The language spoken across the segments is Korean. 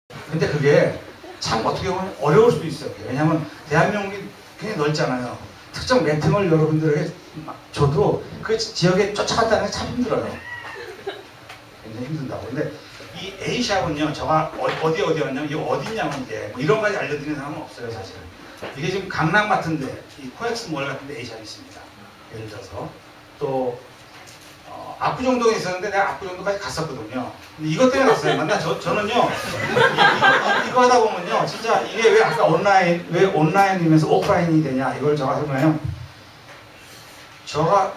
근데 그게 참 어떻게 보면 어려울 수도 있어요. 왜냐하면 대한민국이 굉장히 넓잖아요. 특정 매통을 여러분들에게 줘도 그 지역에 쫓아간다는 게 참 힘들어요. 굉장히 힘든다고. 근데 이 A샵은요, 제가 어디 왔냐면, 이거 어디냐면 이제 뭐 이런 가지 알려드리는 사람은 없어요, 사실. 이게 지금 강남 같은데, 이 코엑스 몰 같은데 A샵이 있습니다. 예를 들어서. 또, 압구정동에 있었는데 내가 압구정동까지 갔었거든요. 근데 이것 때문에 갔어요. 만나 저는요, 이거 하다 보면요, 진짜 이게 왜 아까 왜 온라인이면서 오프라인이 되냐, 이걸 제가 설명해요. 저가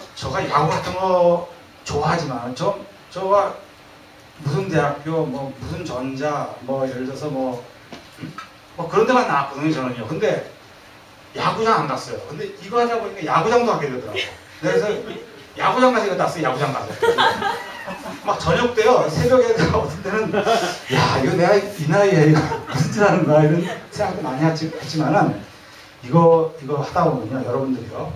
야구 같은 거 좋아하지만, 저가 무슨 대학교, 뭐, 무슨 전자, 뭐, 예를 들어서 뭐 그런 데만 나왔거든요, 저는요. 근데 야구장 안 갔어요. 근데 이거 하다 보니까 야구장도 가게 되더라고요. 그래서 야구장 가서 이거 났어요, 야구장 가서. 막 저녁 때요, 새벽에 어떤 때는, 야, 이거 내가 이 나이에 이거 무슨 짓 하는 거야, 이런 생각도 많이 했지만은, 이거 하다 보면요, 여러분들이요,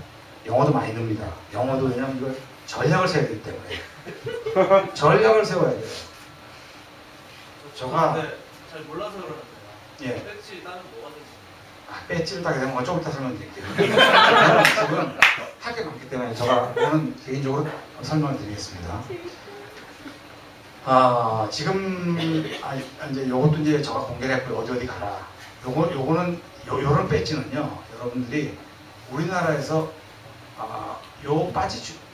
영어도 많이 늡니다. 영어도 왜냐면 이거 전략을 세워야 되기 때문에. 전략을 세워야 돼요. 저가 잘 몰라서 그러는데요. 예. 배지 따면 뭐가 되지? 배지를 따게 되면 조금 이따 설명드릴게요. 지금 할 게 많기 때문에 제가 오늘 개인적으로 설명을 드리겠습니다. 지금 이제 요것도 이제 제가 공개를 했고요. 어디 가라. 요거는 요런 배지는요, 여러분들이 우리나라에서 요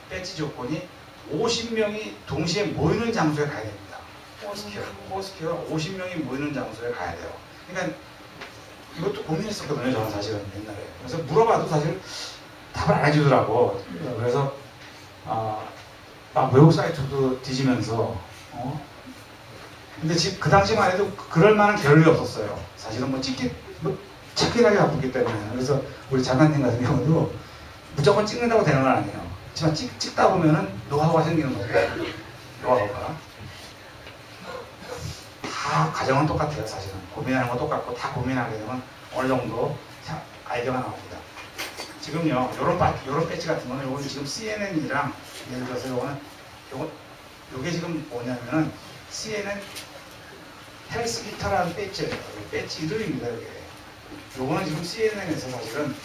배지 조건이 50명이 동시에 모이는 장소에 가야 됩니다. 포스키어가 50명이 모이는 장소에 가야 돼요. 그러니까 이것도 고민했었거든요, 저는 사실은 옛날에. 그래서 물어봐도 사실 답을 안 해주더라고. 그래서 막 외국 사이트도 뒤지면서 근데 지금 그 당시만 해도 그럴 만한 겨를이 없었어요. 사실은 뭐 체크인하기 바쁘기 때문에. 그래서 우리 장관님 같은 경우도 무조건 찍는다고 되는 건 아니에요. 하지만 찍다 보면은 노하우가 생기는 거예요. 노하우가. 다 과정은 똑같아요, 사실은. 고민하는 거 똑같고, 다 고민하게 되면 어느 정도 아이디어가 나옵니다. 지금요, 요런 배지 같은 거는, 요건 지금 CNN이랑, 예를 들어서 요게 지금 뭐냐면은, CNN 헬스 기타라는 배지예요. 배지 이름입니다, 이게. 요거는 지금 CNN에서 사실은,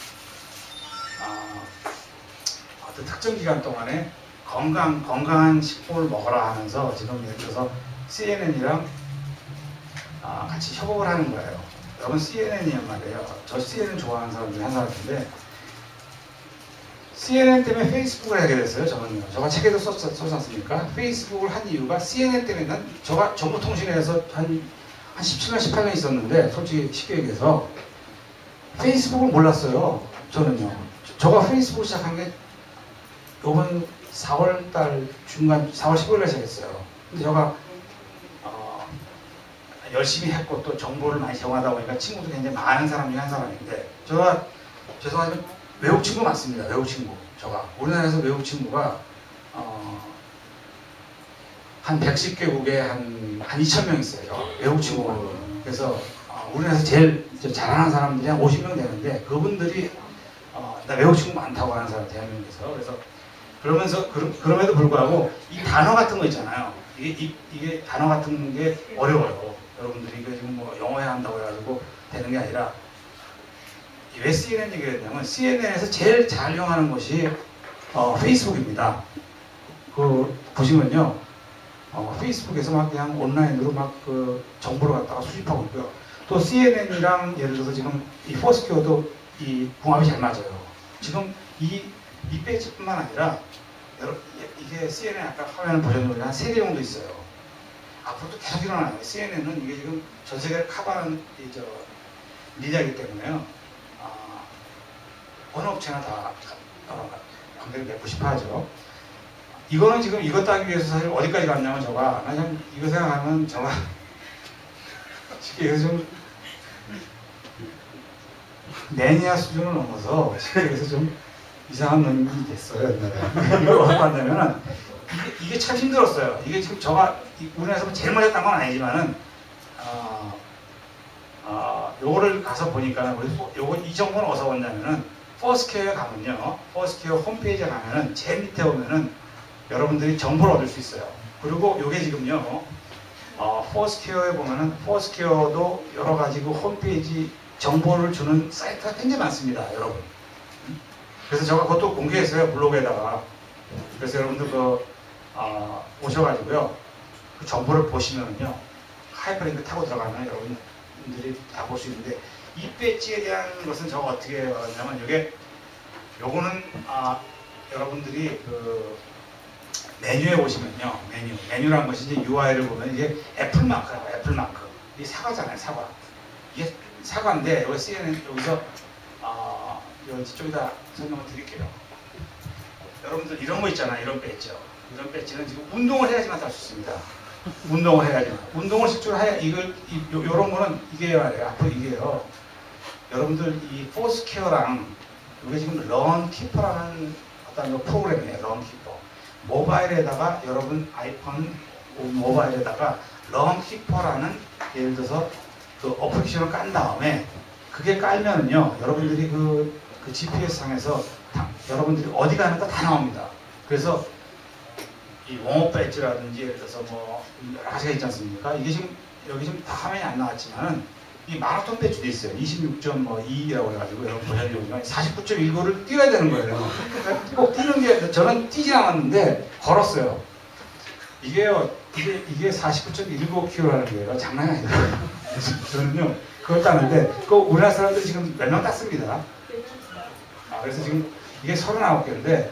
어떤 특정 기간 동안에 건강한 식품을 먹어라 하면서, 지금 예를 들어서 CNN이랑 같이 협업을 하는 거예요. 여러분 CNN이란 말이에요. 저 CNN 좋아하는 사람 중에 한 사람인데 CNN 때문에 페이스북을 하게 됐어요. 저는요. 제가 책에도 썼지 않습니까? 페이스북을 한 이유가 CNN 때문에 제가 정보통신회에서 한 17년, 18년 있었는데 솔직히 쉽게 얘기해서 페이스북을 몰랐어요. 저는요. 제가 페이스북을 시작한 게 이번 4월달 중간 4월 15일에 시작했어요. 근데 제가 열심히 했고 또 정보를 많이 제공하다 보니까 친구도 굉장히 많은 사람 중에 한 사람인데 제가 죄송하지만 외국 친구 많습니다. 외국 친구. 제가 우리나라에서 외국 친구가 한 110개국에 한 2,000명 있어요. 외국 친구가. 그래서 우리나라에서 제일 잘하는 사람들이 한 50명 되는데 그분들이 나 외국 친구 많다고 하는 사람 대한민국에서. 그래서 그럼에도 불구하고 이 단어 같은 거 있잖아요. 이게 단어 같은 게 어려워요. 여러분들이 이거 지금 뭐 영어 해야 한다고 해가지고 되는 게 아니라 왜 CNN 얘기를 했냐면 CNN에서 제일 잘 이용하는 것이 페이스북입니다. 보시면요. 페이스북에서 막 그냥 온라인으로 막 정보를 갖다가 수집하고 있고요. 또 CNN이랑 예를 들어서 지금 이 포스큐어도 이 궁합이 잘 맞아요. 지금 이 페이지뿐만 아니라 이게 CNN 아까 화면을 보셨는데 한 3개 정도 있어요. 앞으로도 계속 일어나요. CNN은 이게 지금 전 세계를 커버하는 미디어이기 때문에요. 어느 업체나 다 관계를 맺고 싶어 하죠. 이거는 지금 이것도 하기 위해서 사실 어디까지 갔냐면 그냥 이거 생각하면 쉽게 얘기해서 좀 매니아 수준을 넘어서 쉽게 얘기해서 좀 이상한 놈이 됐어요. 옛날에. 이걸 어떻게 한다면은 이게 참 힘들었어요. 이게 지금 우리나라에서 제일 먼저 딴 건 아니지만은 요거를 가서 보니까 이 정보는 어디서 왔냐면은 포스케어에 가면요. 포스케어 홈페이지에 가면은 제일 밑에 오면은 여러분들이 정보를 얻을 수 있어요. 그리고 요게 지금요. 포스퀘어에 보면은 포스퀘어도 여러 가지 그 홈페이지 정보를 주는 사이트가 굉장히 많습니다, 여러분. 그래서 제가 그것도 공개했어요, 블로그에다가. 그래서 여러분들 오셔가지고요, 그 정보를 보시면은요, 하이퍼링크 타고 들어가면 여러분들이 다 볼 수 있는데, 이 배지에 대한 것은 제가 어떻게 알았냐면, 요거는 여러분들이 그 메뉴에 보시면요, 메뉴라는 것이 이제 UI를 보면 이게 애플 마크라고, 애플 마크. 이게 사과잖아요, 사과. 이게 사과인데, 여기 CNN, 여기서 여기 쪽에다 설명을 드릴게요. 여러분들 이런 거 있잖아요, 이런 배지요. 이런 배지는 지금 운동을 해야지만 할 수 있습니다. 운동을 해야지만. 운동을 실제로 해야, 요런 거는 이게 말이에요. 앞으로 이게요. 여러분들 이 포스퀘어랑, 이게 지금 런키퍼라는 어떤 프로그램이에요, 런키퍼. 모바일에다가 여러분 아이폰 모바일에다가 런키퍼라는 예를 들어서 그 어플리케이션을 깐 다음에 그게 깔면은요, 여러분들이 그 GPS 상에서 여러분들이 어디 가는가 다 나옵니다. 그래서 이 웜업 배지라든지 예를 들어서 뭐 여러 가지가 있지 않습니까? 이게 지금 여기 지금 다 화면이 안 나왔지만은 이 마라톤 배지도 있어요. 26.2라고 해가지고 여러분 보시면 49.19를 뛰어야 되는 거예요. 꼭 뛰는 게, 저는 뛰지 않았는데 걸었어요. 이게 49.19km라는 거예요. 장난이 아니에요. 저는요 그걸 따는데 그 우리나라 사람들이 지금 몇 명 땄습니다. 그래서 지금 이게 39개인데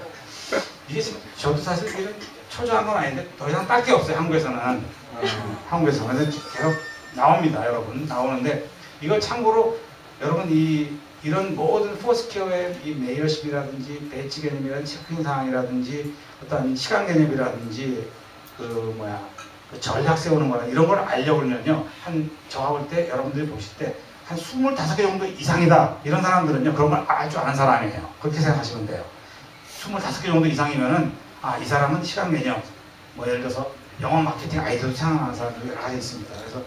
이게 지금 저도 사실 이게 좀 초조한 건 아닌데 더 이상 딸 게 없어요, 한국에서는. 한국에서는 계속 나옵니다, 여러분. 나오는데 이걸 참고로 여러분 이런 모든 포스퀘어의 이 메이어십이라든지 배지 개념이라든지 체크인 사항이라든지 어떤 시간 개념이라든지 그 전략 세우는 거나 이런 걸 알려보면요, 제가 볼 때 여러분들이 보실 때 한 25개 정도 이상이다 이런 사람들은요, 그런 걸 알줄 아는 사람이에요. 그렇게 생각하시면 돼요. 25개 정도 이상이면은 이 사람은 시간 개념, 뭐 예를 들어서 영업 마케팅 아이디어도 생각하는 사람들이 여러 가지 있습니다. 그래서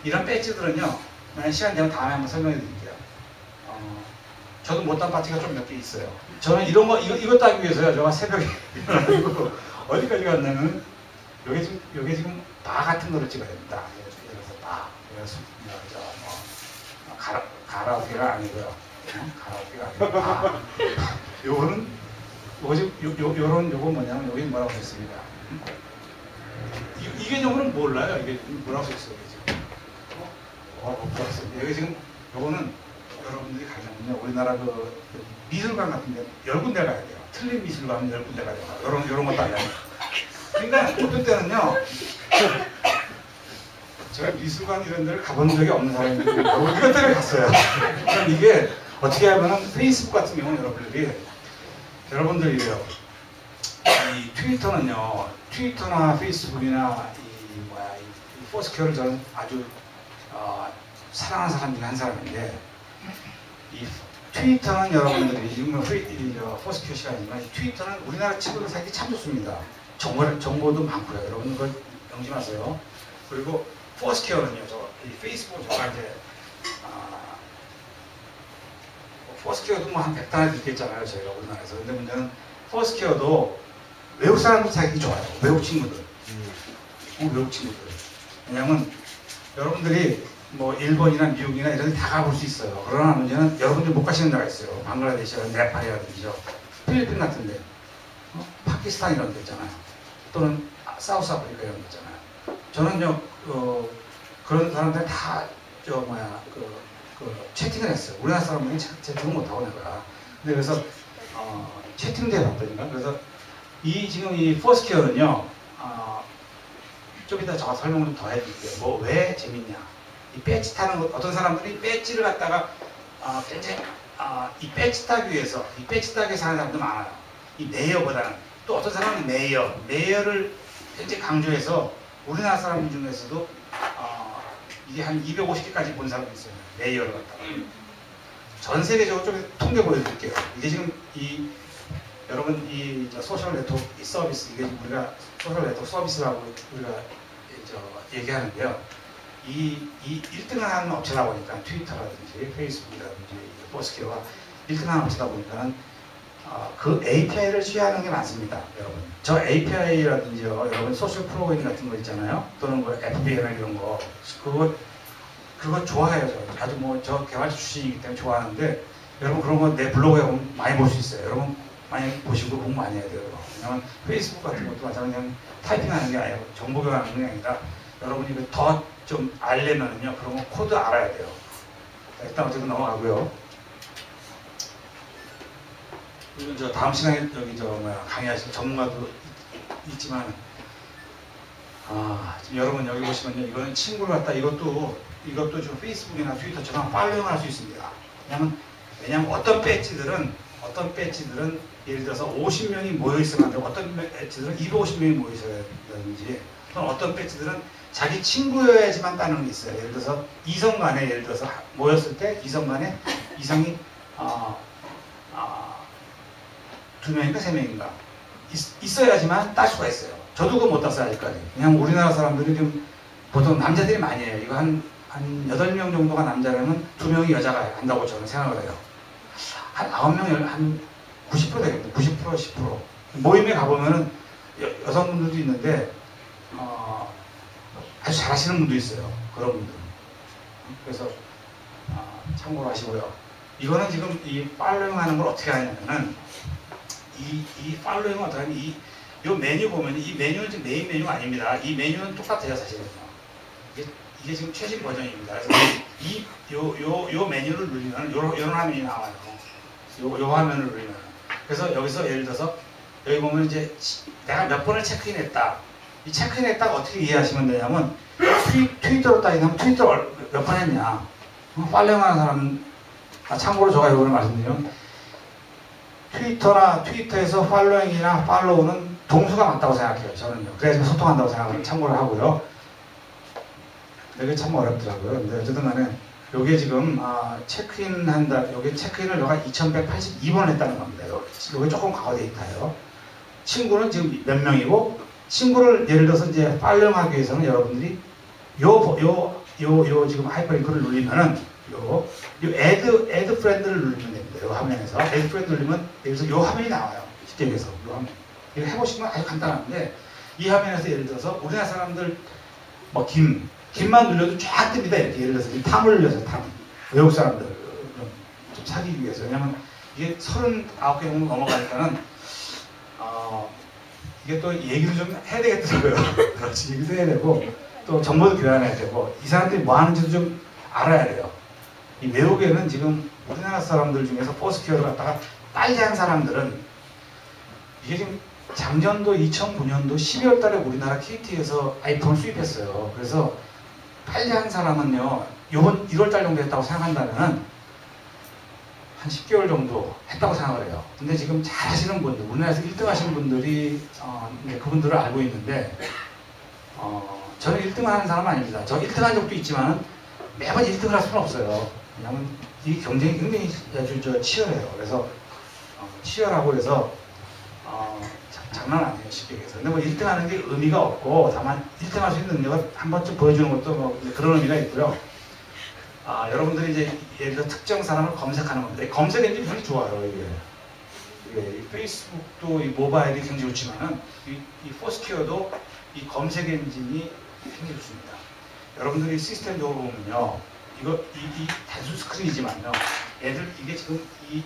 이런 배지들은요, 만약 시간 되면 다음에 한번 설명해 드릴게요. 저도 못한 파티가 좀 몇 개 있어요. 저는 이런 거 이것 따기 위해서요, 제가 새벽에 일어나고 어디까지 갔냐면 요게 지금 바 같은 거를 찍어야 됩니다. 예를 들어서 바, 그래서 가라오케가 아니고요. 가라오케가 아니고 바. 요거는 요건 뭐냐면 여기 뭐라고 했습니다. 이 개념은 몰라요. 이게 뭐라고 했어요, 지금. 여기 지금 요거는 여러분들이 가면요, 우리나라 그 미술관 같은 데 10군데 가야 돼요. 틀린 미술관 10군데 가야 돼요. 요런 것도 아니에요. 그러니까 어떤 때는요, 제가 미술관 이런 데를 가본 적이 없는 사람인데 이런 데를 갔어요. 그럼 이게 어떻게 하면 페이스북 같은 경우는 여러분들이래요. 이 트위터나 페이스북이나 이 포스퀘어를 저는 아주 사랑하는 사람 중에 한 사람인데, 이 트위터는 여러분들이 지금 포스퀘어 시간이지만 트위터는 우리나라 친구들 사이에 참 좋습니다. 정보도 많고요. 여러분 그걸 명심하세요. 그리고 포스퀘어는요, 이 페이스북은 제가 이제 포스퀘어도 뭐 한 100단을 있겠잖아요, 저희가 우리나라에서. 근데 문제는 포스퀘어도 외국 사람들 사기 좋아요. 외국 친구들. 외국 친구들. 왜냐면 여러분들이 뭐 일본이나 미국이나 이런 데 다 가볼 수 있어요. 그러나 문제는 여러분들이 못 가시는 데가 있어요. 방글라데시나 네팔이라든지요. 필리핀 같은 데. 파키스탄 이런 데 있잖아요. 또는 사우스 아프리카 이런 데 있잖아요. 저는요, 그런 사람들 다, 채팅을 했어요. 우리나라 사람들은 채팅을 못하고 내가. 근데 그래서, 채팅도 해봤더니까. 그래서 지금 이 포스퀘어는요, 좀 이따 제가 설명 좀 더 해드릴게요. 왜 재밌냐. 이 배지 타는 것, 어떤 사람들이 배지를 갖다가, 굉장히, 이 배지 타기 위해서 하는 사람도 많아요. 이 메이어보다는. 또 어떤 사람은 메이어를 굉장히 강조해서 우리나라 사람 중에서도 이게 한 250개까지 본 사람도 있어요. 메이어를 갖다가. 전 세계적으로 좀 통계 보여드릴게요. 이게 지금 여러분 소셜 네트워크 서비스, 이게 지금 우리가 소셜 네트워크 서비스라고 우리가 얘기하는데요. 이 1등을 하는 업체다 보니까 트위터라든지 페이스북이라든지 포스퀘어가 1등 하는 업체다 보니까는 그 API를 취하는 게 많습니다, 여러분. 저 API라든지요, 여러분 소셜 프로그램 같은 거 있잖아요. 또는 뭐 FBA나 이런 거, 그거 좋아해요. 저 아주 뭐 저 개발자 출신이기 때문에 좋아하는데, 여러분 그런 거 내 블로그에 보면 많이 볼 수 있어요. 여러분 많이 보시고 공부 많이 해야 돼요. 왜냐면 페이스북 같은 것도 마찬가지로 그냥 타이핑하는 게 아니고 정보 교환하는 게 아니라 여러분이 더 좀 알려면은요, 그런 거 코드 알아야 돼요. 자, 일단 어쨌든 넘어가고요. 이건 저 다음 시간에 여기 강의하실 전문가도 있지만, 지금 여러분 여기 보시면요, 이거는 친구를 갖다 이것도 지금 페이스북이나 트위터처럼 팔로잉할 수 있습니다. 왜냐면 어떤 배지들은 예를 들어서 50명이 모여 있으면 안 되고, 어떤 배지들은 250명이 모여 있어야 되는지, 또는 어떤 배지들은 자기 친구여야지만 따는 게 있어요. 예를 들어서 이성 간에, 예를 들어서 모였을 때 이성 간에 이성이 2명인가 3명인가 있어야지만 딸 수가 있어요. 저도 그거 못 땄어요, 아직까지. 그냥 우리나라 사람들이 좀 보통 남자들이 많이 해요. 이거 한 8명 정도가 남자라면 2명이 여자가 한다고 저는 생각을 해요. 한 9명, 한 90% 되겠다. 90%, 10%. 모임에 가보면은 여성분들도 있는데, 아주 잘하시는 분도 있어요. 그런 분들. 그래서, 참고로 하시고요. 이거는 지금 이 팔로잉 하는 걸 어떻게 하냐면은, 이 팔로잉은 어떻게 하면 요 메뉴 보면 이 메뉴는 지금 메인 메뉴가 아닙니다. 이 메뉴는 똑같아요, 사실은요. 이게 지금 최신 버전입니다. 그래서 요 메뉴를 누르면 요런 화면이 나와요. 요 화면을 누르면. 그래서 여기서 예를 들어서 여기 보면 이제 내가 몇 번을 체크인했다. 이 체크인했다가 어떻게 이해하시면 되냐면 트위터로 따지면 트위터 몇 번 했냐. 팔로잉하는 사람, 참고로 제가 이거를 말씀드리면 트위터에서 팔로잉이나 팔로우는 동수가 맞다고 생각해요. 저는요. 그래야지 소통한다고 생각을 참고를 하고요. 이게 참 어렵더라고요. 근데 어쨌든 간에 요게 지금 체크인한다. 요게 체크인을 내가 2182번 했다는 겁니다. 요게 조금 과거돼 있다요. 친구는 지금 몇 명이고, 친구를 예를 들어서 이제 팔로잉하기 위해서는 여러분들이 요 지금 하이퍼링크를 누르면은 요 add friend를 누르면 됩니다. 요 화면에서 add friend 누르면 여기서 요 화면이 나와요. 쉽게 얘기해서 요 화면. 이거 해보시면 아주 간단한데, 이 화면에서 예를 들어서 우리나라 사람들 뭐 김만 눌러도 쫙 뜹니다. 이렇게 예를 들어서 탐을 눌려서 탐. 외국 사람들 좀 사귀기 위해서. 왜냐면 이게 39개 정도 넘어가니까는 이게 또 얘기를 좀 해야 되겠더라고요. 그렇지, 얘기도 해야 되고 또 정보도 교환해야 되고, 이 사람들이 뭐 하는지도 좀 알아야 돼요. 이 외국에는 지금 우리나라 사람들 중에서 포스키어를 갖다가 빨리 한 사람들은, 이게 지금 작년도 2009년도 12월 달에 우리나라 KT에서 아이폰을 수입했어요. 그래서 빨리 한 사람은요, 요번 1월 달 정도 했다고 생각한다면 한 10개월 정도 했다고 생각을 해요. 근데 지금 잘 하시는 분들, 우리나라에서 1등 하시는 분들이 그분들을 알고 있는데, 저는 1등 하는 사람은 아닙니다. 저 1등 한 적도 있지만 매번 1등을 할 수는 없어요. 왜냐면 이 경쟁이 굉장히 아주 치열해요. 그래서 치열하고 그래서 장난 아니에요, 쉽게 얘기해서. 근데 뭐 1등 하는 게 의미가 없고, 다만 1등 할 수 있는 능력을 한 번쯤 보여주는 것도 뭐 그런 의미가 있고요. 여러분들이 이제 예를 들어 특정 사람을 검색하는 겁니다. 검색 엔진이 굉장히 좋아요, 이게 이 페이스북도 이 모바일이 굉장히 좋지만은 이 포스키어도 이 검색 엔진이 굉장히 좋습니다. 여러분들이 시스템적으로 보면요, 이 단순 스크린이지만요, 이게 지금 이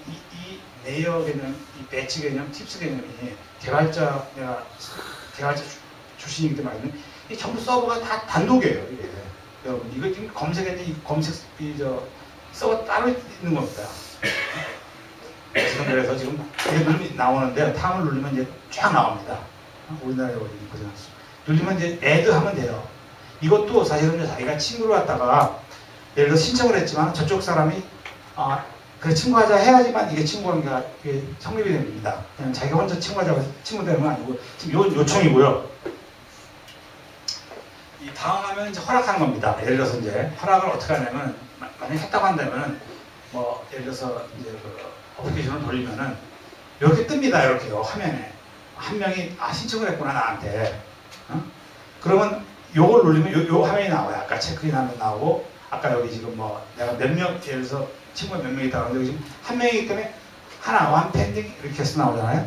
레이어 개념, 이 배치 개념, 팁스 개념이 개발자 출신이기 때문에 이 전부 서버가 다 단독이에요. 이게. 여러분, 이거 지금 검색 서버 따로 있는 겁니다. 그래서 지금 이게 누르면 나오는데, 탐을 누르면 이제 쫙 나옵니다. 우리나라에 어디 있거든요. 누르면 이제 add 하면 돼요. 이것도 사실은 자기가 친구를 갖다가 예를 들어 신청을 했지만 저쪽 사람이 그 친구하자 해야지만 이게 친구 관계가 성립이 됩니다. 그냥 자기가 혼자 친구하자고 친구 되는 건 아니고, 지금 요청이고요. 이 다음 하면 이제 허락하는 겁니다. 예를 들어서 이제 허락을 어떻게 하냐면, 만약에 했다고 한다면은 뭐 예를 들어서 이제 그 어플리케이션을 돌리면은 이렇게 뜹니다. 이렇게요, 화면에. 한 명이 신청을 했구나, 나한테. 그러면 요걸 누르면 요 화면이 나와요. 아까 체크인 하면 나오고, 아까 여기 지금 뭐 내가 몇 명, 예를 들어서 친구가 몇 명 있다고 하는데 여기 지금 한 명이기 때문에 하나 one pending 이렇게 해서 나오잖아요.